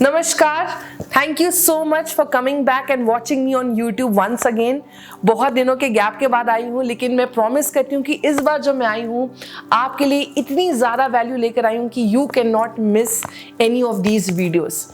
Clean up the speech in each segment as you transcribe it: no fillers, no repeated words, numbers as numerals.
नमस्कार, thank you so much for coming back and watching me on YouTube once again. बहुत दिनों के gap के बाद आई हूँ, लेकिन मैं प्रॉमिस करती हूँ कि इस बार जो मैं आई हूँ आपके लिए इतनी ज़्यादा वैल्यू लेकर आई हूँ कि you can not miss any of these videos.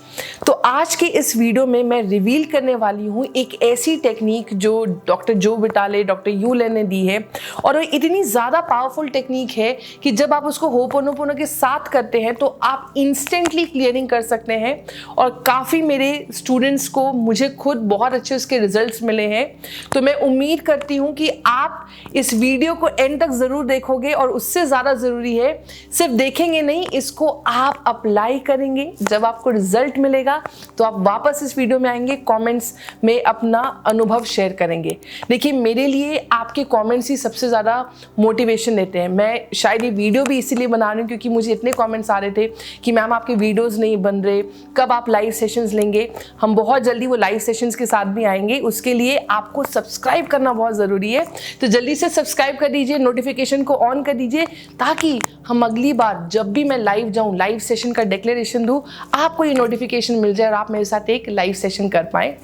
तो आज के इस वीडियो में मैं रिवील करने वाली हूँ एक ऐसी टेक्निक जो डॉक्टर जो विटाले, डॉक्टर यू लेन ने दी है, और वो इतनी ज़्यादा पावरफुल टेक्निक है कि जब आप उसको होपोनोपोनो के साथ करते हैं तो आप इंस्टेंटली क्लियरिंग कर सकते हैं। और काफ़ी मेरे स्टूडेंट्स को, मुझे खुद बहुत अच्छे उसके रिजल्ट्स मिले हैं। तो मैं उम्मीद करती हूँ कि आप इस वीडियो को एंड तक ज़रूर देखोगे, और उससे ज़्यादा ज़रूरी है सिर्फ देखेंगे नहीं, इसको आप अप्लाई करेंगे। जब आपको रिजल्ट मिलेगा तो आप वापस इस वीडियो में आएंगे, कमेंट्स में अपना अनुभव शेयर करेंगे। देखिए, मेरे लिए आपके कमेंट्स ही सबसे ज़्यादा मोटिवेशन देते हैं। मैं शायद ये वीडियो भी इसीलिए बना रही हूँ क्योंकि मुझे इतने कमेंट्स आ रहे थे कि मैम आपके वीडियोज़ नहीं बन रहे, कब आप लाइव सेशंस लेंगे। हम बहुत जल्दी वो लाइव सेशंस के साथ भी आएंगे, उसके लिए आपको सब्सक्राइब करना बहुत ज़रूरी है। तो जल्दी से सब्सक्राइब कर दीजिए, नोटिफिकेशन को ऑन कर दीजिए, ताकि हम अगली बार जब भी मैं लाइव जाऊँ, लाइव सेशन का डिक्लेरेशन दूँ, आपको ये नोटिफिकेशन मिल जाए और आप मेरे साथ एक लाइव सेशन कर पाएँ।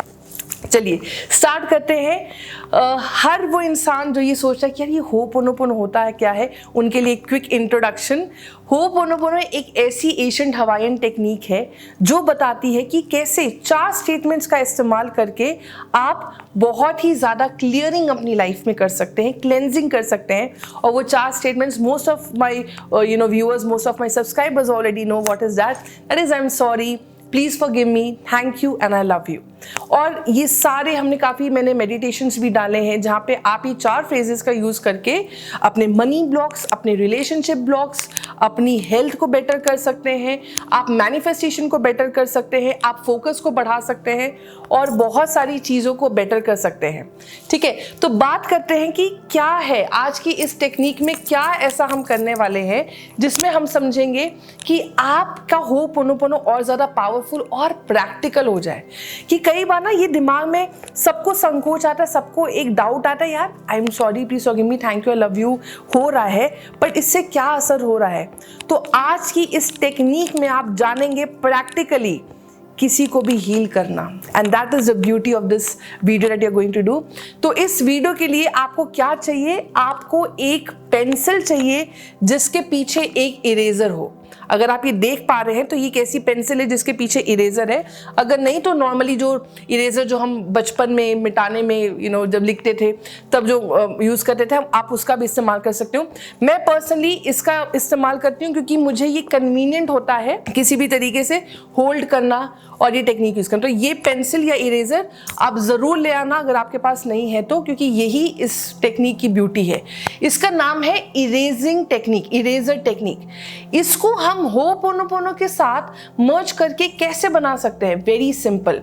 चलिए स्टार्ट करते हैं। हर वो इंसान जो ये सोचता है कि यार ये होपोनोपोनो होता है क्या है, उनके लिए क्विक इंट्रोडक्शन। होपोनोपोनो एक ऐसी एशियंट हवाईयन टेक्निक है जो बताती है कि कैसे 4 स्टेटमेंट्स का इस्तेमाल करके आप बहुत ही ज़्यादा क्लियरिंग अपनी लाइफ में कर सकते हैं, क्लेंजिंग कर सकते हैं। और वो 4 statements most of my viewers, most of my subscribers already know what is that is I am sorry, please forgive me, thank you and I love you. और ये सारे मैंने मेडिटेशंस भी डाले हैं जहाँ पे आप ये 4 फ्रेजेस का यूज़ करके अपने मनी ब्लॉक्स, अपने रिलेशनशिप ब्लॉक्स, अपनी हेल्थ को बेटर कर सकते हैं, आप मैनिफेस्टेशन को बेटर कर सकते हैं, आप फोकस को बढ़ा सकते हैं और बहुत सारी चीज़ों को बेटर कर सकते हैं। ठीक है, तो बात करते हैं कि क्या है आज की इस टेक्निक में, क्या ऐसा हम करने वाले हैं जिसमें हम समझेंगे कि आपका होपोनोपोनो और ज़्यादा पावरफुल और प्रैक्टिकल हो जाए। कि कई बार ना ये दिमाग में सबको संकोच आता है, सबको एक डाउट आता है, यार आई am sorry, please forgive me, thank you, I love you हो रहा है, पर इससे क्या असर हो रहा है। तो आज की इस टेक्निक में आप जानेंगे प्रैक्टिकली किसी को भी हील करना, and that is the beauty of this video that you are going to do. तो इस वीडियो के लिए आपको क्या चाहिए, आपको एक पेंसिल चाहिए जिसके पीछे एक इरेजर हो। अगर आप ये देख पा रहे हैं तो ये एक ऐसी पेंसिल है जिसके पीछे इरेजर है। अगर नहीं तो नॉर्मली जो इरेजर जो हम बचपन में मिटाने में जब लिखते थे तब जो यूज़ करते थे, आप उसका भी इस्तेमाल कर सकते हो। मैं पर्सनली इसका इस्तेमाल करती हूँ क्योंकि मुझे ये कन्वीनियंट होता है किसी भी तरीके से होल्ड करना और ये टेक्निक यूज़ करना। तो ये पेंसिल या इरेजर आप ज़रूर ले आना अगर आपके पास नहीं है तो, क्योंकि यही इस टेक्निक की ब्यूटी है। इसका नाम है इरेजिंग टेक्निक, इरेजर टेक्निक। इसको हम होपोनोपोनो के साथ मर्ज करके कैसे बना सकते हैं? Very simple.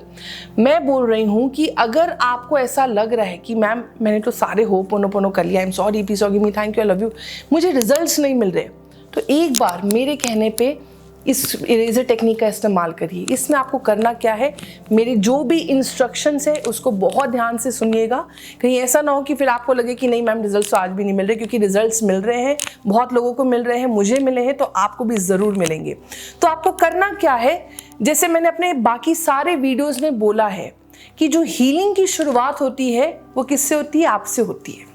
मैं बोल रही हूं कि अगर आपको ऐसा लग रहा है कि मैम मैंने तो सारे होपोनोपोनो कर लिया, आई am sorry, please forgive me, thank you, I love you, मुझे रिजल्ट्स नहीं मिल रहे, तो एक बार मेरे कहने पे इस इरेजर टेक्निक का इस्तेमाल करिए। इसमें आपको करना क्या है, मेरे जो भी इंस्ट्रक्शंस है उसको बहुत ध्यान से सुनिएगा। कहीं ऐसा ना हो कि फिर आपको लगे कि नहीं मैम रिजल्ट्स तो आज भी नहीं मिल रहे, क्योंकि रिजल्ट्स मिल रहे हैं, बहुत लोगों को मिल रहे हैं, मुझे मिले हैं, तो आपको भी ज़रूर मिलेंगे। तो आपको करना क्या है, जैसे मैंने अपने बाकी सारे वीडियोज़ में बोला है कि जो हीलिंग की शुरुआत होती है वो किससे होती है? आपसे होती है।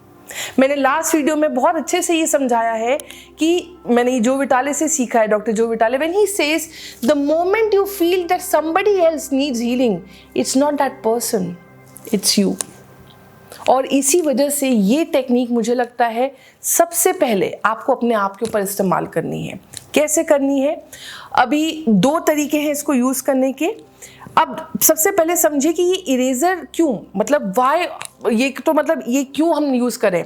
मैंने लास्ट वीडियो में बहुत अच्छे से ये समझाया है कि मैंने जो विटाले से सीखा है, doctor Joe Vitale, when he says the moment you feel that somebody else needs healing, it's not that person, it's you. और इसी वजह से ये टेक्निक मुझे लगता है सबसे पहले आपको अपने आप के ऊपर इस्तेमाल करनी है। कैसे करनी है? अभी 2 तरीके हैं इसको यूज़ करने के। अब सबसे पहले समझिए कि ये इरेजर क्यों, मतलब वाई, ये तो मतलब ये क्यों हम यूज़ करें।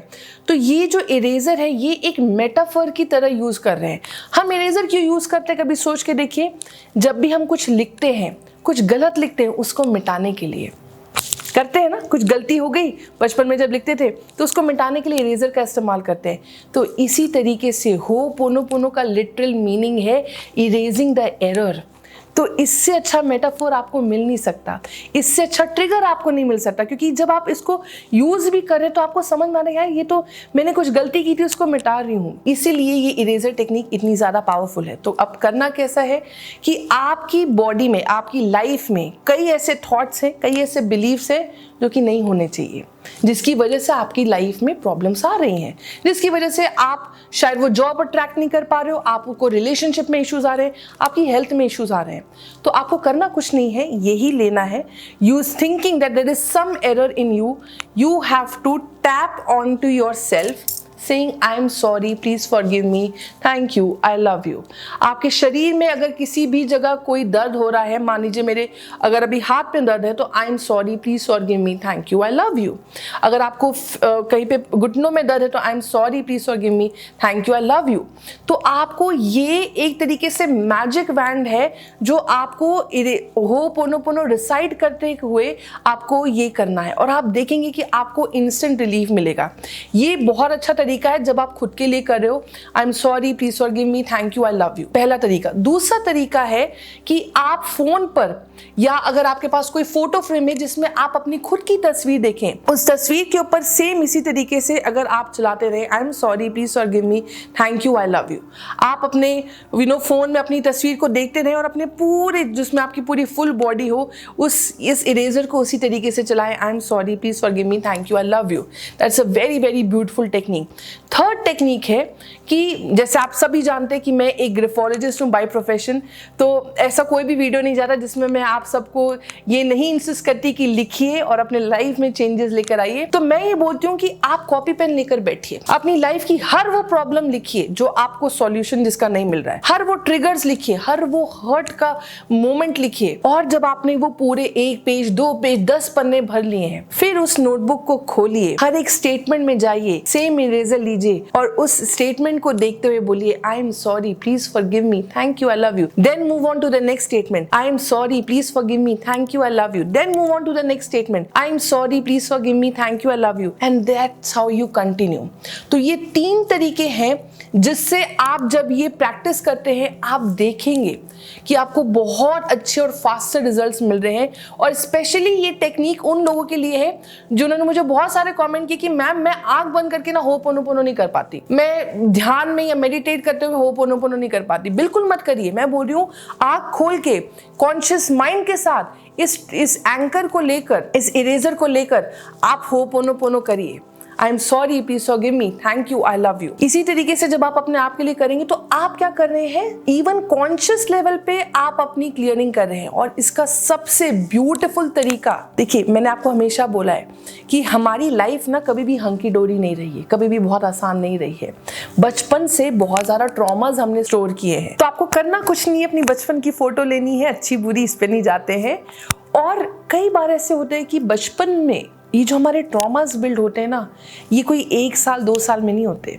तो ये जो इरेजर है ये एक मेटाफर की तरह यूज़ कर रहे हैं। हम इरेजर क्यों यूज़ करते हैं, कभी सोच के देखिए। जब भी हम कुछ लिखते हैं, कुछ गलत लिखते हैं, उसको मिटाने के लिए करते हैं ना। कुछ गलती हो गई बचपन में जब लिखते थे तो उसको मिटाने के लिए इरेजर का इस्तेमाल करते हैं। तो इसी तरीके से होपोनोपोनो का लिटरल मीनिंग है इरेजिंग द एरर। तो इससे अच्छा मेटाफोर आपको मिल नहीं सकता, इससे अच्छा ट्रिगर आपको नहीं मिल सकता, क्योंकि जब आप इसको यूज भी करें तो आपको समझ में आ रहा है ये तो मैंने कुछ गलती की थी उसको मिटा रही हूँ। इसीलिए ये इरेजर टेक्निक इतनी ज़्यादा पावरफुल है। तो अब करना कैसा है कि आपकी बॉडी में, आपकी लाइफ में कई ऐसे थॉट्स हैं, कई ऐसे बिलीव्स हैं जो कि नहीं होने चाहिए, जिसकी वजह से आपकी लाइफ में प्रॉब्लम्स आ रही हैं, जिसकी वजह से आप शायद वो जॉब अट्रैक्ट नहीं कर पा रहे हो, आपको रिलेशनशिप में इश्यूज आ रहे हैं, आपकी हेल्थ में इश्यूज आ रहे हैं। तो आपको करना कुछ नहीं है, यही लेना है, you thinking that there is some error in you, you have to tap on to your self saying I am sorry, please forgive me, thank you, I love you। आपके शरीर में अगर किसी भी जगह कोई दर्द हो रहा है, मान लीजिए मेरे अगर अभी हाथ में दर्द है तो I am sorry, please forgive me, thank you, I love you। अगर आपको कहीं पे घुटनों में दर्द है तो I am sorry, please forgive me, thank you, I love you। तो आपको ये एक तरीके से मैजिक वैंड है जो आपको होपोनोपोनो रिसाइड करते हुए आपको ये करना है, और आप देखेंगे कि आपको इंस्टेंट रिलीफ मिलेगा। ये बहुत अच्छा तरीका है जब आप खुद के लिए कर रहे हो, आई am sorry, please forgive me, thank you, I love you, पहला तरीका। दूसरा तरीका है कि आप फोन पर या अगर आपके पास कोई फोटो फ्रेम है जिसमें आप अपनी खुद की तस्वीर देखें, उस तस्वीर के ऊपर सेम इसी तरीके से अगर आप चलाते रहे, आई am sorry, please forgive me, thank you, I love you. आप अपने फोन में अपनी तस्वीर को देखते रहे और अपने पूरे जिसमें आपकी पूरी फुल बॉडी हो इस इरेजर को उसी तरीके से चलाएं, आई am sorry, please forgive me, thank you, I love you. That's a very very beautiful technique. Third technique है कि जैसे आप सभी जानते हैं कि मैं एक ग्राफोलॉजिस्ट हूँ बाय प्रोफेशन, तो ऐसा कोई भी वीडियो नहीं जाता जिसमें मैं आप सबको ये नहीं इंसिस्ट करती कि लिखिए और अपने लाइफ में चेंजेस लेकर आइए। तो मैं ये बोलती हूँ कि आप कॉपी पेन लेकर बैठिए, अपनी लाइफ की हर वो प्रॉब्लम लिखिए जो आपको सॉल्यूशन जिसका नहीं मिल रहा है, हर वो ट्रिगर्स लिखिए, हर वो हर्ट का मोमेंट लिखिए, और जब आपने वो पूरे 1 पेज 2 पेज 10 पन्ने भर लिए हैं, फिर उस नोटबुक को खोलिए, हर एक स्टेटमेंट में जाइए, सेम इरेजर लीजिए और उस स्टेटमेंट को देखते हुए बोलिए, I am sorry, please forgive me, thank you, I love you. Then move on to the next statement, I am sorry, please forgive me, thank you, I love you. Then move on to the next statement, I am sorry, please forgive me, thank you, I love you, and that's how you continue. तो ये 3 तरीके हैं जिससे आप जब ये practice करते हैं आप देखेंगे कि आपको बहुत अच्छे और फास्टर रिजल्ट्स मिल रहे हैं। और स्पेशली ये टेक्निक उन लोगों के लिए है जिन्होंने मुझे बहुत सारे कमेंट किए कि मैम मैं आंख बंद करके ना होपोनोपोनो नहीं कर पाती, मैं ध्यान में या मेडिटेट करते हुए होपोनोपोनो नहीं कर पाती। बिल्कुल मत करिए, मैं बोल रही हूँ आंख खोल के कॉन्शियस माइंड के साथ इस एंकर को लेकर, इस इरेजर को लेकर आप होपोनोपोनो करिए, आई am sorry, please forgive me, thank you, I love you. इसी तरीके से जब आप अपने आप के लिए करेंगे तो आप क्या कर रहे हैं, इवन कॉन्शियस लेवल पे आप अपनी क्लियरिंग कर रहे हैं। और इसका सबसे ब्यूटीफुल तरीका, देखिए मैंने आपको हमेशा बोला है कि हमारी लाइफ ना कभी भी हंकी डोरी नहीं रही है, कभी भी बहुत आसान नहीं रही है। बचपन से बहुत ज्यादा ट्रॉमाज हमने स्टोर किए हैं। तो आपको करना कुछ नहीं है, अपनी बचपन की फोटो लेनी है, अच्छी बुरी इस पे नहीं जाते हैं। और कई बार ऐसे होते हैं कि बचपन में ये जो हमारे ट्रॉमास बिल्ड होते हैं ना, ये कोई 1 साल 2 साल में नहीं होते।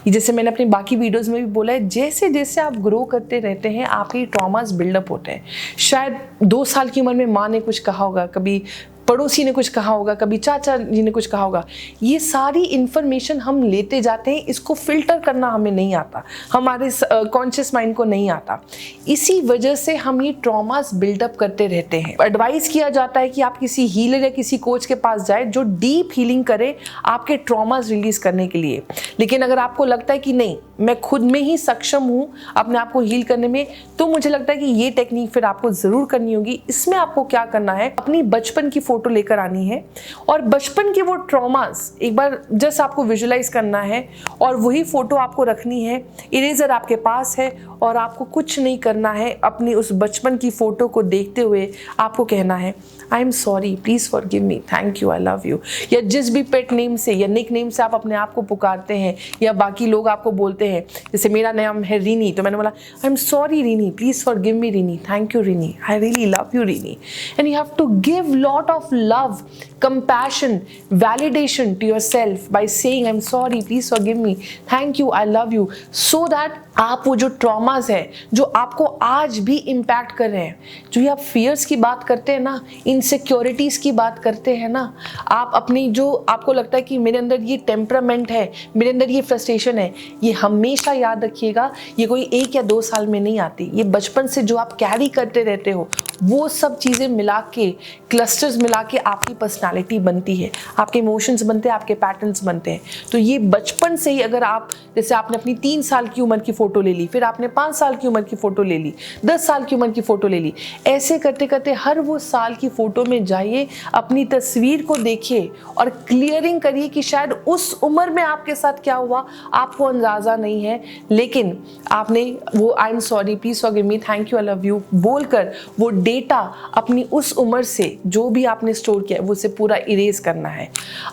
ये जैसे मैंने अपनी बाकी वीडियोस में भी बोला है, जैसे जैसे आप ग्रो करते रहते हैं आपके ट्रॉमास बिल्डअप होते हैं। शायद 2 साल की उम्र में माँ ने कुछ कहा होगा, कभी पड़ोसी ने कुछ कहा होगा, कभी चाचा जी ने कुछ कहा होगा। ये सारी इंफॉर्मेशन हम लेते जाते हैं, इसको फिल्टर करना हमें नहीं आता, हमारे कॉन्शियस माइंड को नहीं आता। इसी वजह से हम ये ट्रॉमास बिल्डअप करते रहते हैं। एडवाइस किया जाता है कि आप किसी हीलर या किसी कोच के पास जाए जो डीप हीलिंग करे आपके ट्रॉमास रिलीज करने के लिए। लेकिन अगर आपको लगता है कि नहीं, मैं खुद में ही सक्षम हूँ अपने आप को हील करने में, तो मुझे लगता है कि ये टेक्निक फिर आपको जरूर करनी होगी। इसमें आपको क्या करना है, अपनी बचपन की फोटो लेकर आनी है और बचपन के वो ट्रॉमास एक बार जस्ट आपको विजुलाइज करना है और वही फोटो आपको रखनी है। इरेजर आपके पास है और आपको कुछ नहीं करना है, अपनी उस बचपन की फोटो को देखते हुए आपको कहना है, आई am sorry, please forgive me, thank you, I love you. या जिस भी पेट नेम से या निक नेम से आप अपने आप को पुकारते हैं या बाकी लोग आपको बोलते हैं, जैसे मेरा नाम है रीनी, तो मैंने बोला I am sorry Rini, please forgive me Rini, thank you Rini, I really love you Rini. And you have to give lot of love, compassion, validation to yourself by saying I'm sorry, please forgive me, thank you, I love you, so that आप वो जो traumas है जो आपको आज भी impact कर रहे हैं। जो ये आप फियर्स की बात करते हैं ना, इनसिक्योरिटीज़ की बात करते हैं ना, आप अपनी जो आपको लगता है कि मेरे अंदर ये टेम्परामेंट है, मेरे अंदर ये फ्रस्ट्रेशन है, ये हमेशा याद रखिएगा, ये कोई 1 या 2 साल में नहीं आती। ये बचपन से जो आप कैरी करते रहते हो, वो सब चीज़ें मिला के, क्लस्टर्स मिला के आपकी पर्सनालिटी बनती है, आपके इमोशंस बनते हैं, आपके पैटर्न्स बनते हैं। तो ये बचपन से ही अगर आप, जैसे आपने अपनी 3 साल की उम्र की फ़ोटो ले ली, फिर आपने 5 साल की उम्र की फ़ोटो ले ली, 10 साल की उम्र की फ़ोटो ले ली, ऐसे करते करते हर वो साल की फ़ोटो में जाइए, अपनी तस्वीर को देखिए और क्लियरिंग करिए कि शायद उस उम्र में आपके साथ क्या हुआ आपको अंदाज़ा नहीं है, लेकिन आपने वो आई am sorry, please forgive me, thank you, I love you बोलकर वो डेटा अपनी उस उम्र से जो भी आपने स्टोर किया है वो उसे पूरा इरेज करना है।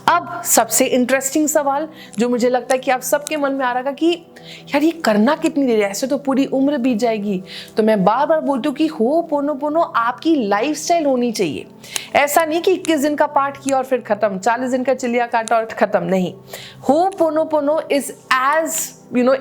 अब सबसे इंटरेस्टिंग सवाल जो मुझे लगता है कि आप सबके मन में आ रहा कि यार ये करना कितनी देर है, ऐसे तो पूरी उम्र बीत जाएगी। तो मैं बार बार बोलती हूँ कि होपोनोपोनो आपकी लाइफस्टाइल होनी चाहिए। ऐसा नहीं कि 21 दिन का पाठ किया और फिर खत्म, 40 दिन का चिलिया काटा और खत्म, नहीं। Ho'oponopono is as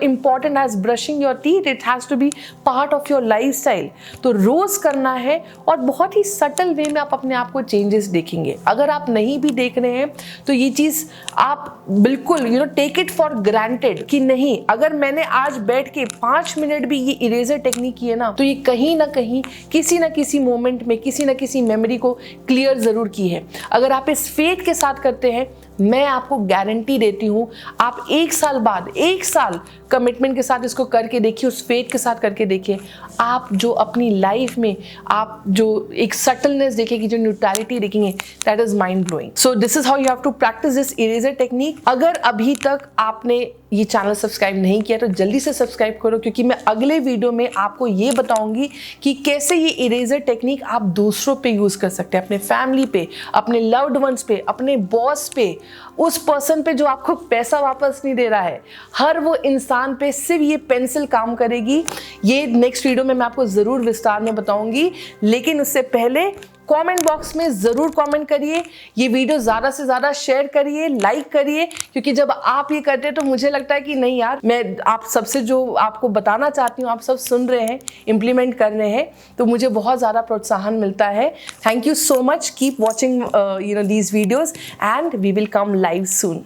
important as brushing your teeth. It has to be part of your lifestyle. तो रोज करना है और बहुत ही सटल वे में आप अपने आप को चेंजेस देखेंगे। अगर आप नहीं भी देख रहे हैं तो ये चीज़ आप बिल्कुल टेक इट फॉर ग्रांटेड कि नहीं, अगर मैंने आज बैठ के 5 मिनट भी ये इरेजर टेक्निक की है ना, तो ये कहीं ना कहीं किसी ना किसी मोमेंट में किसी ना किसी मेमोरी को क्लियर ज़रूर की है। अगर आप इस फेथ के साथ करते हैं, मैं आपको गारंटी देती हूँ, आप 1 साल बाद, 1 साल कमिटमेंट के साथ इसको करके देखिए, उस फेथ के साथ करके देखिए, आप जो अपनी लाइफ में आप जो एक सटलनेस देखेंगे, जो न्यूट्रलिटी देखेंगे, that is mind blowing. So this is how you have to practise this eraser technique. अगर अभी तक आपने ये चैनल सब्सक्राइब नहीं किया तो जल्दी से सब्सक्राइब करो, क्योंकि मैं अगले वीडियो में आपको ये बताऊंगी कि कैसे ये इरेजर टेक्निक आप दूसरों पे यूज कर सकते हैं, अपने फैमिली पे, अपने लव्ड वंस पे, अपने बॉस पे, उस पर्सन पे जो आपको पैसा वापस नहीं दे रहा है, हर वो इंसान पे सिर्फ ये पेंसिल काम करेगी। ये नेक्स्ट वीडियो में मैं आपको जरूर विस्तार में बताऊंगी, लेकिन उससे पहले कमेंट बॉक्स में ज़रूर कमेंट करिए, ये वीडियो ज़्यादा से ज़्यादा शेयर करिए, लाइक करिए, क्योंकि जब आप ये करते हैं तो मुझे लगता है कि नहीं यार, मैं आप सबसे जो आपको बताना चाहती हूँ आप सब सुन रहे हैं, इम्प्लीमेंट कर रहे हैं, तो मुझे बहुत ज़्यादा प्रोत्साहन मिलता है। Thank you so much, keep watching these videos and we will come live soon.